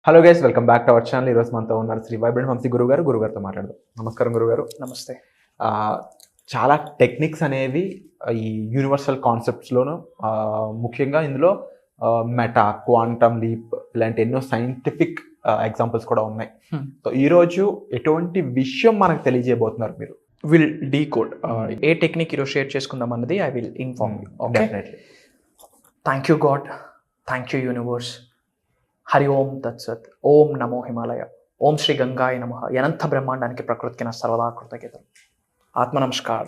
Hello guys, welcome back to our channel. ఈరోజు మనతో ఉన్నారు శ్రీ వైబ్రెంట్ వంశీ గురుగారితో మాట్లాడదాం. నమస్కారం గురుగారు. నమస్తే. చాలా టెక్నిక్స్ అనేవి ఈ యూనివర్సల్ కాన్సెప్ట్స్లోను, ముఖ్యంగా ఇందులో మెటా, క్వాంటమ్ లీప్ ఇలాంటి ఎన్నో సైంటిఫిక్ ఎగ్జాంపుల్స్ కూడా ఉన్నాయి. సో ఈరోజు ఎటువంటి విషయం మనకు తెలియజేయబోతున్నారు మీరు? విల్ డీకోడ్ ఏ టెక్నిక్ ఈరోజు షేర్ చేసుకుందాం అన్నది I will inform you. Definitely. Thank you God, thank you universe. హరి ఓం తత్సత్. ఓం నమో హిమాలయ. ఓం శ్రీ గంగాయ నమః. అనంత బ్రహ్మాండానికి ప్రకృతికి నా సర్వదా కృతజ్ఞతలు. ఆత్మ నమస్కార్.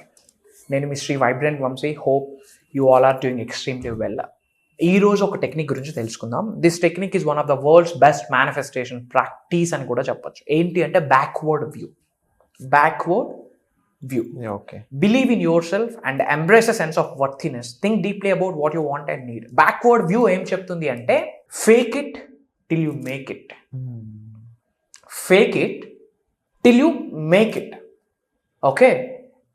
నేను మీ Shri vibrant Vamshi. Hope you all are doing extremely well. ఈరోజు ఒక టెక్నిక్ గురించి తెలుసుకుందాం. This technique is one of the world's best manifestation practice అని కూడా చెప్పొచ్చు. ఏంటి అంటే backward view. Backward view. Okay. Believe in yourself and embrace a sense of worthiness. Think deeply about what you want and need. Backward view ఏం చెప్తుంది అంటే fake it till you make it. Fake it till you make it. Okay.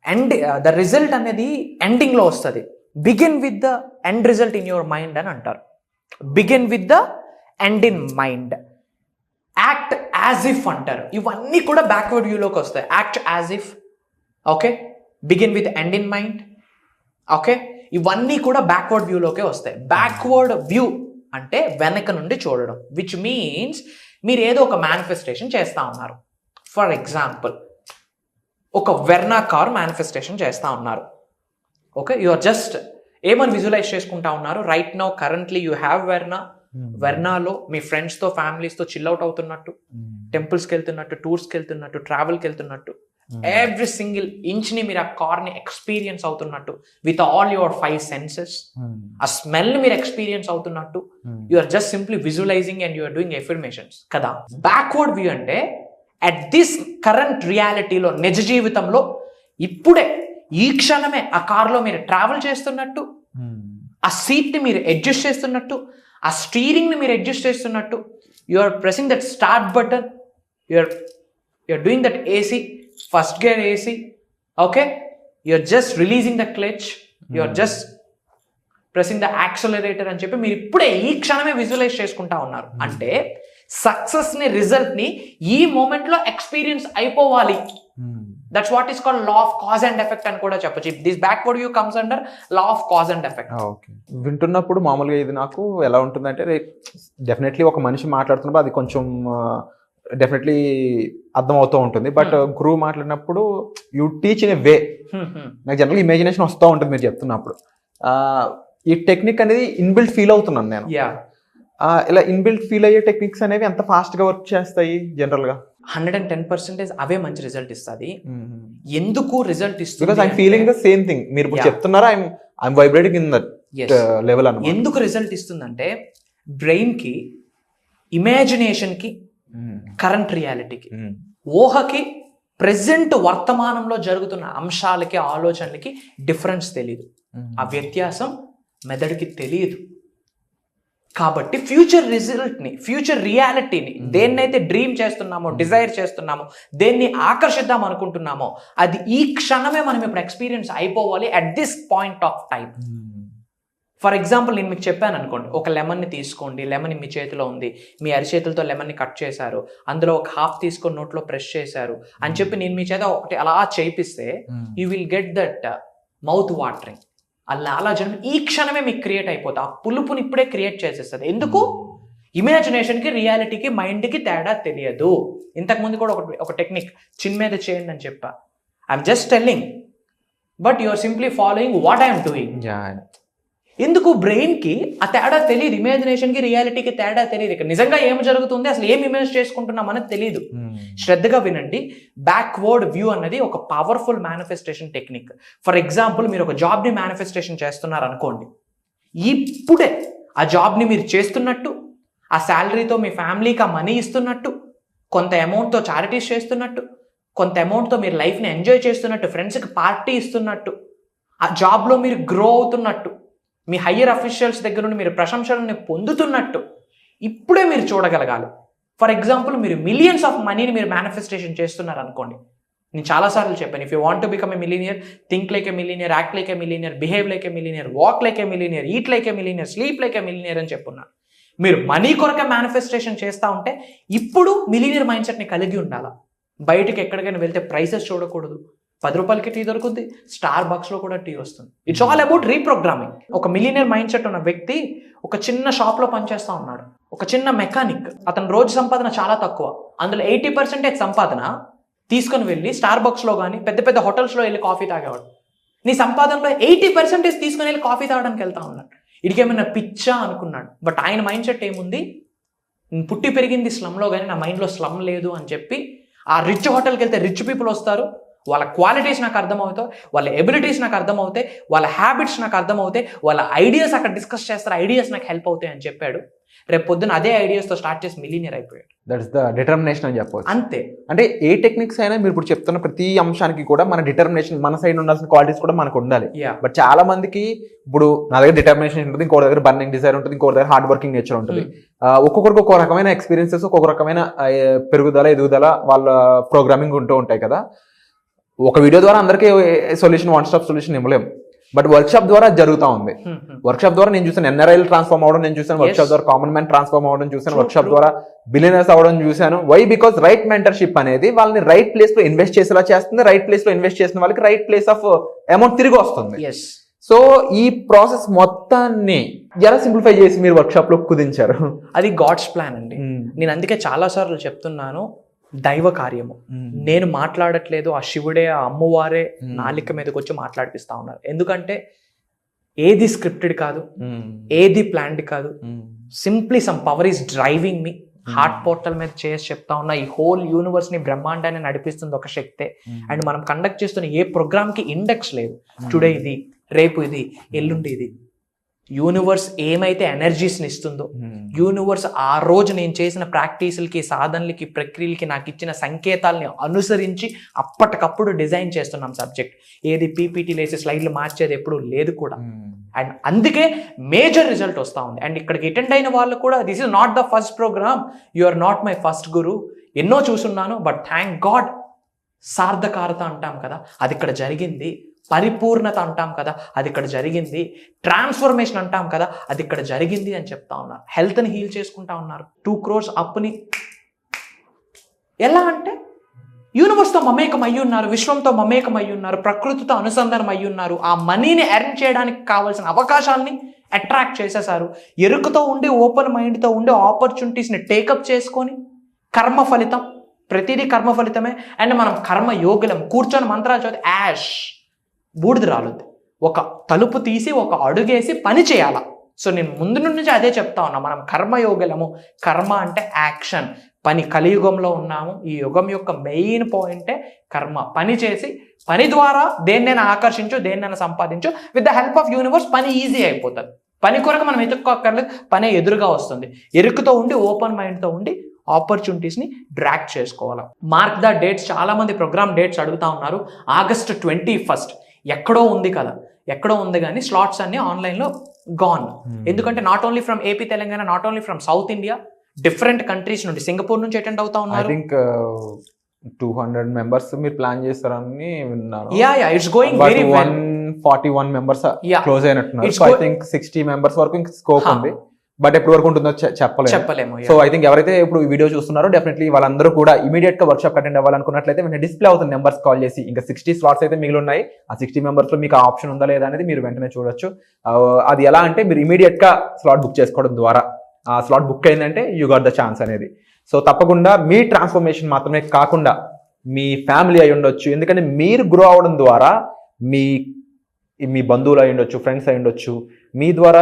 And the result అనేది ఎండింగ్లో వస్తుంది. Begin with the end result in your mind అని అంటారు. Begin with the end in mind. Act as if అంటారు. ఇవన్నీ కూడా backward వ్యూలోకి వస్తాయి. Act as if. Okay. Begin with end in mind. Okay. ఇవన్నీ కూడా బ్యాక్వర్డ్ వ్యూలోకే వస్తాయి. బ్యాక్వర్డ్ వ్యూ అంటే వెనక నుండి చూడడం, విచ్ మీన్స్ మీరు ఏదో ఒక మేనిఫెస్టేషన్ చేస్తూ ఉన్నారు. ఫర్ ఎగ్జాంపుల్, ఒక వెర్నా కార్ మేనిఫెస్టేషన్ చేస్తూ ఉన్నారు. ఓకే. యు ఆర్ జస్ట్ ఏమని విజువలైజ్ చేసుకుంటా ఉన్నారు. Right now currently you have Verna. వెర్నాలో మీ ఫ్రెండ్స్తో ఫ్యామిలీస్తో చిల్అవుట్ అవుతున్నట్టు, టెంపుల్స్కి వెళ్తున్నట్టు, టూర్స్కి వెళ్తున్నట్టు, ట్రావెల్కి వెళ్తున్నట్టు, ఎవ్రీ సింగిల్ ఇంచ్ని మీరు ఆ కార్ని ఎక్స్పీరియన్స్ అవుతున్నట్టు విత్ ఆల్ యువర్ 5 సెన్సెస్. ఆ స్మెల్ మీరు ఎక్స్పీరియన్స్ అవుతున్నట్టు. You are just simply visualising and you are doing affirmations కదా. బ్యాక్వర్డ్ వ్యూ అంటే అట్ దిస్ కరెంట్ రియాలిటీలో, నిజ జీవితంలో ఇప్పుడే ఈ క్షణమే ఆ కార్లో మీరు ట్రావెల్ చేస్తున్నట్టు, ఆ సీట్ని మీరు అడ్జస్ట్ చేస్తున్నట్టు, ఆ స్టీరింగ్ని మీరు అడ్జస్ట్ చేస్తున్నట్టు, you are pressing that start button, you are doing that AC, first gear AC. Okay. You are just releasing the clutch, you are just pressing the accelerator అని చెప్పి మీరు ఇప్పుడే ఈ క్షణమే విజువలైజ్ చేసుకుంటా ఉన్నారు. అంటే సక్సెస్ని, రిజల్ట్ని ఈ మూమెంట్లో ఎక్స్పీరియన్స్ అయిపోవాలి. That's what is called law of cause and effect అని కూడా చెప్పచ్చు. This backward view comes under law of cause and effect. Okay. వింటున్నప్పుడు మామూలుగా ఇది నాకు ఎలా ఉంటుందంటే, డెఫినెట్లీ ఒక మనిషి మాట్లాడుతున్నప్పుడు అది కొంచెం డెఫినెట్లీ అర్థమవుతూ ఉంటుంది. బట్ గురువు మాట్లాడినప్పుడు యూ టీచ్ ఇన్ ఏ వే. నాకు జనరల్గా ఇమాజినేషన్ వస్తూ ఉంటుంది మీరు చెప్తున్నప్పుడు. ఈ టెక్నిక్ అనేది ఇన్బిల్ట్ ఫీల్ అవుతున్నాను నేను. ఇలా ఇన్బిల్ట్ ఫీల్ అయ్యే టెక్నిక్స్ అనేవి ఎంత ఫాస్ట్గా వర్క్ చేస్తాయి జనరల్గా? 110% అవే మంచి రిజల్ట్ ఇస్తుంది. ఎందుకు రిజల్ట్ ఇస్తుంది? Because I'm feeling the same thing. మీరు ఇప్పుడు చెప్తున్నారా, I'm vibrating in that level అన్నమాట. ఎందుకు రిజల్ట్ ఇస్తుందంటే బ్రెయిన్కి, ఇమాజినేషన్కి, కరెంట్ రియాలిటీకి, ఊహకి, ప్రెజెంట్ వర్తమానంలో జరుగుతున్న అంశాలకి, ఆలోచనలకి డిఫరెన్స్ తెలియదు. ఆ వ్యత్యాసం మెదడుకి తెలియదు. కాబట్టి ఫ్యూచర్ రిజల్ట్ని, ఫ్యూచర్ రియాలిటీని, దేన్నైతే డ్రీమ్ చేస్తున్నామో, డిజైర్ చేస్తున్నామో, దేన్ని ఆకర్షిద్దాం అనుకుంటున్నామో, అది ఈ క్షణమే మనం ఇప్పుడు ఎక్స్పీరియన్స్ అయిపోవాలి at this point of time. For example, నేను మీకు చెప్పాను అనుకోండి, ఒక లెమన్ని తీసుకోండి. లెమన్ మీ చేతిలో ఉంది. మీ అరిచేతులతో లెమన్ని కట్ చేశారు. అందులో ఒక హాఫ్ తీసుకొని నోట్లో ప్రెస్ చేశారు అని చెప్పి నేను మీ చేత ఒకటి అలా చేపిస్తే you will get that mouth watering. ఆ లాలాజలం ఈ క్షణమే మీకు క్రియేట్ అయిపోతుంది. ఆ పులుపుని ఇప్పుడే క్రియేట్ చేసేస్తుంది. ఎందుకు? ఇమాజినేషన్కి, రియాలిటీకి, మైండ్కి తేడా తెలియదు. ఇంతకుముందు కూడా ఒక టెక్నిక్ చిన్ మీద చేయండి అని చెప్పా. I'm just telling, but you are simply following what I'm doing. ఎందుకు? బ్రెయిన్కి ఆ తేడా తెలియదు. ఇమాజినేషన్కి, రియాలిటీకి తేడా తెలియదు. ఇక్కడ నిజంగా ఏం జరుగుతుంది, అసలు ఏం ఇమేజ్ చేసుకుంటున్నాం అనేది తెలియదు. శ్రద్ధగా వినండి. బ్యాక్వర్డ్ వ్యూ అన్నది ఒక powerful manifestation technique. For example, మీరు ఒక జాబ్ని మేనిఫెస్టేషన్ చేస్తున్నారు అనుకోండి. ఇప్పుడే ఆ జాబ్ని మీరు చేస్తున్నట్టు, ఆ శాలరీతో మీ ఫ్యామిలీకి ఆ మనీ ఇస్తున్నట్టు, కొంత అమౌంట్తో చారిటీస్ చేస్తున్నట్టు, కొంత అమౌంట్తో మీరు లైఫ్ని ఎంజాయ్ చేస్తున్నట్టు, ఫ్రెండ్స్కి పార్టీ ఇస్తున్నట్టు, ఆ జాబ్లో మీరు గ్రో అవుతున్నట్టు, మీ హయ్యర్ అఫీషియల్స్ దగ్గర నుండి మీరు ప్రశంసలను పొందుతున్నట్టు ఇప్పుడే మీరు చూడగలగాలి. ఫర్ ఎగ్జాంపుల్, మీరు మిలియన్స్ ఆఫ్ మనీని మీరు మేనిఫెస్టేషన్ చేస్తున్నారు అనుకోండి. నేను చాలాసార్లు చెప్పాను, if you want to become a millionaire, think like a millionaire, act like a millionaire, behave like a millionaire, walk like a millionaire, eat like a millionaire, sleep like a millionaire అని చెప్పున్నాను. మీరు money కొరకే manifestation చేస్తూ ఉంటే ఇప్పుడు millionaire mind సెట్ని కలిగి ఉండాలా. బయటకి ఎక్కడికైనా వెళ్తే ప్రైసెస్ చూడకూడదు. 10 రూపాయలకి టీ దొరుకుతుంది, స్టార్ బక్స్లో కూడా టీ వస్తుంది. It's all about reprogramming. ఒక మిలినియర్ మైండ్ సెట్ ఉన్న వ్యక్తి ఒక చిన్న షాప్లో పనిచేస్తూ ఉన్నాడు, ఒక చిన్న మెకానిక్. అతని రోజు సంపాదన చాలా తక్కువ, అందులో 80% సంపాదన తీసుకొని వెళ్ళి స్టార్ బక్స్లో కానీ పెద్ద పెద్ద హోటల్స్లో వెళ్ళి కాఫీ తాగేవాడు. నీ సంపాదనలో 80% తీసుకొని వెళ్ళి కాఫీ తాగడానికి వెళ్తా ఉన్నాడు. ఇడికేమైనా పిచ్చా అనుకున్నాడు. బట్ ఆయన మైండ్ సెట్ ఏముంది, నేను పుట్టి పెరిగింది స్లమ్లో కానీ నా మైండ్లో స్లమ్ లేదు అని చెప్పి ఆ రిచ్ హోటల్కి వెళ్తే రిచ్ పీపుల్ వస్తారు, వాళ్ళ క్వాలిటీస్ నాకు అర్థమవుతాయి, వాళ్ళ ఎబిలిటీస్ నాకు అర్థమవుతాయి, వాళ్ళ హ్యాబిట్స్ నాకు అర్థమవుతాయి, వాళ్ళ ఐడియాస్ అక్కడ డిస్కస్ చేస్తారు, ఐడియాస్ నాకు హెల్ప్ అవుతాయి అని చెప్పాడు. రేపు పొద్దున అదే ఐడియాస్తో స్టార్ట్ చేసి మిలినియర్ అయిపోయాడు. దట్స్ ద డిటర్మినేషన్ అని చెప్పవచ్చు. అంతే. అంటే ఏ టెక్నిక్స్ అయినా మీరు ఇప్పుడు చెప్తున్న ప్రతి అంశానికి కూడా మన డిటర్మినేషన్, మన సైడ్ ఉండాల్సిన క్వాలిటీస్ కూడా మనకు ఉండాలి. బట్ చాలా మందికి ఇప్పుడు నా దగ్గర డిటర్మినేషన్ ఉంటుంది, ఇంకో దగ్గర బర్నింగ్ డిజైర్ ఉంటుంది, ఇంకో దగ్గర హార్డ్ వర్కింగ్ నేచర్ ఉంటుంది. ఒక్కొక్కరికి ఒక్కొక్క రకమైన ఎక్స్పీరియన్సెస్, ఒక్కొక్క రకమైన పెరుగుదల ఎదుగుదల వాళ్ళ ప్రోగ్రామింగ్ ఉంటూ ఉంటాయి కదా. ఒక వీడియో ద్వారా అందరికీ సొల్యూషన్, వన్ స్టాప్ సొల్యూషన్ ఇవ్వలేము. బట్ వర్క్ షాప్ ద్వారా జరుగుతూ ఉంది. వర్క్ షాప్ ద్వారా నేను చూసాను ఎన్ఆర్ఐలు ట్రాన్స్ఫార్మ్ అవ్వడం, నేను చూసాను వర్క్ షాప్ ద్వారా కామన్ మ్యాన్ ట్రాన్స్ఫార్మ్ అవ్వడం చూసాను, వర్క్ షాప్ ద్వారా బిలియనర్స్ అవ్వడం చూసాను. వై? బికాస్ రైట్ మెంటర్షిప్ అనేది వాళ్ళని రైట్ ప్లేస్ లో ఇన్వెస్ట్ చేసేలా చేస్తుంది. రైట్ ప్లేస్ లో ఇన్వెస్ట్ చేసిన వాళ్ళకి రైట్ ప్లేస్ ఆఫ్ అమౌంట్ తిరిగి వస్తుంది. సో ఈ ప్రాసెస్ మొత్తాన్ని ఎలా సింప్లిఫై చేసి మీరు వర్క్ షాప్ లో కుదించారు? అది గాడ్స్ ప్లాన్ అండి. నేను అందుకే చాలా సార్లు చెప్తున్నాను, దైవ కార్యము. నేను మాట్లాడట్లేదు, ఆ శివుడే, ఆ అమ్మవారే నాలిక మీదకి వచ్చి మాట్లాడిపిస్తా ఉన్నారు. ఎందుకంటే ఏది స్క్రిప్టెడ్ కాదు, ఏది ప్లాన్డ్ కాదు. Simply some power is driving me. Heart portal మీద చేసి చెప్తా ఉన్నా, ఈ హోల్ యూనివర్స్ ని, బ్రహ్మాండాన్ని నడిపిస్తుంది ఒక శక్తే. అండ్ మనం కండక్ట్ చేస్తున్న ఏ ప్రోగ్రామ్ కి ఇండెక్స్ లేదు. టుడే ఇది, రేపు ఇది, ఎల్లుండి ఇది. యూనివర్స్ ఏమైతే ఎనర్జీస్ని ఇస్తుందో, యూనివర్స్ ఆ రోజు నేను చేసిన ప్రాక్టీసులకి, సాధనలకి, ప్రక్రియలకి నాకు ఇచ్చిన సంకేతాలని అనుసరించి అప్పటికప్పుడు డిజైన్ చేస్తున్నాం సబ్జెక్ట్. ఏది పీపీటీలు వేసి స్లైడ్లు మార్చేది ఎప్పుడు లేదు కూడా. అండ్ అందుకే మేజర్ రిజల్ట్ వస్తూ ఉంది. అండ్ ఇక్కడికి అటెండ్ అయిన వాళ్ళు కూడా, this is not the first program, you are not my first guru. ఎన్నో చూసున్నాను, బట్ థ్యాంక్ గాడ్ సార్థకారత అంటాం కదా, అది ఇక్కడ జరిగింది. పరిపూర్ణత అంటాం కదా, అది ఇక్కడ జరిగింది. ట్రాన్స్ఫర్మేషన్ అంటాం కదా, అది ఇక్కడ జరిగింది అని చెప్తా ఉన్నారు. హెల్త్ని హీల్ చేసుకుంటా ఉన్నారు. 2 crores అప్పుని ఎలా అంటే యూనివర్స్తో మమేకం అయ్యి ఉన్నారు, విశ్వంతో మమేకం అయ్యి ఉన్నారు, ప్రకృతితో అనుసంధానం అయ్యి ఉన్నారు. ఆ మనీని ఎర్న్ చేయడానికి కావాల్సిన అవకాశాలని అట్రాక్ట్ చేసేసారు. ఎరుకతో ఉండి, ఓపెన్ మైండ్తో ఉండి ఆపర్చునిటీస్ని టేకప్ చేసుకొని, కర్మ ఫలితం, ప్రతిదీ కర్మ ఫలితమే. అండ్ మనం కర్మ యోగులం. కూర్చొని మంత్రాలు చదివి యాష్ బూడిద రాలుద్ది. ఒక తలుపు తీసి ఒక అడుగేసి పని చేయాల. సో నేను ముందు నుంచి అదే చెప్తా ఉన్నా, మనం కర్మయోగులము. కర్మ అంటే యాక్షన్, పని. కలియుగంలో ఉన్నాము. ఈ యుగం యొక్క మెయిన్ పాయింటే కర్మ. పని చేసి, పని ద్వారా దేన్నైనా ఆకర్షించు, దేన్నైనా సంపాదించు. With the help of universe పని ఈజీ అయిపోతుంది. పని కొరకు మనం ఎత్తుక్కోక్కర్లేదు, పనే ఎదురుగా వస్తుంది. ఎరుకుతో ఉండి, ఓపెన్ మైండ్తో ఉండి ఆపర్చునిటీస్ని డ్రాక్ చేసుకోవాలి. Mark the dates. చాలా మంది ప్రోగ్రామ్ డేట్స్ అడుగుతా ఉన్నారు. August 21st ఎక్కడో ఉంది కదా, ఎక్కడో ఉంది కానీ స్లాట్స్ అన్ని ఆన్లైన్లో గాన్. ఎందుకంటే not only from AP, Telangana, not only from South India, different countries నుండి, సింగపూర్ నుంచి అటెండ్ అవుతా ఉన్నారు. 200 members మీరు ప్లాన్ చేస్తారని విన్నాను. It's going very well. 141 members close అయినట్టున్నారు. సో ఐ థింక్ 60 members వరకు స్కోప్ ఉంది. బట్ ఎప్పటి వరకు ఉంటుందో చెప్పలేము. సో ఐ థింక్ ఎవరైతే ఇప్పుడు ఈ వీడియో చూస్తున్నారో డెఫినెట్లీ వాళ్ళందరూ కూడా ఇమీడియట్ గా వర్క్ షాప్ అటెండ్ అవ్వాలనుకున్నట్లయితే వెంటనే డిస్ప్లే అవుతుంది నెంబర్స్ కాల్ చేసి. ఇంకా 60 slots అయితే మిగిలి ఉన్నాయి. ఆ 60 members లో మీకు ఆ ఆప్షన్ ఉందా లేదా అనేది మీరు వెంటనే చూడొచ్చు. అది ఎలా అంటే మీరు ఇమీడియట్ గా స్లాట్ బుక్ చేసుకోవడం ద్వారా, ఆ స్లాట్ బుక్ అయిందంటే యూ గాట్ ద ఛాన్స్ అనేది. సో తప్పకుండా మీ ట్రాన్స్ఫర్మేషన్ మాత్రమే కాకుండా మీ ఫ్యామిలీ అయి ఉండొచ్చు. ఎందుకంటే మీరు గ్రో అవడం ద్వారా మీ బంధువులు అయి ఉండొచ్చు, ఫ్రెండ్స్ అయి ఉండొచ్చు, మీ ద్వారా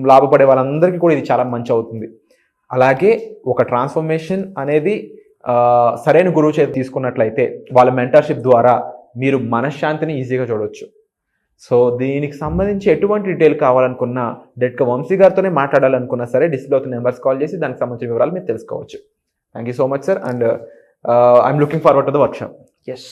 లాభపడే వాళ్ళందరికీ కూడా ఇది చాలా మంచి అవుతుంది. అలాగే ఒక ట్రాన్స్ఫర్మేషన్ అనేది సరైన గురువు చేతి తీసుకున్నట్లయితే వాళ్ళ మెంటర్షిప్ ద్వారా మీరు మనశ్శాంతిని ఈజీగా చూడవచ్చు. సో దీనికి సంబంధించి ఎటువంటి డీటెయిల్ కావాలనుకున్నా, డైరెక్ట్గా వంశీ గారితోనే మాట్లాడాలనుకున్నా సరే డిస్ప్లే అవుతున్న నెంబర్స్ కాల్ చేసి దానికి సంబంధించిన వివరాలు మీరు తెలుసుకోవచ్చు. Thank you so much sir, and I'm looking forward to the workshop. Yes.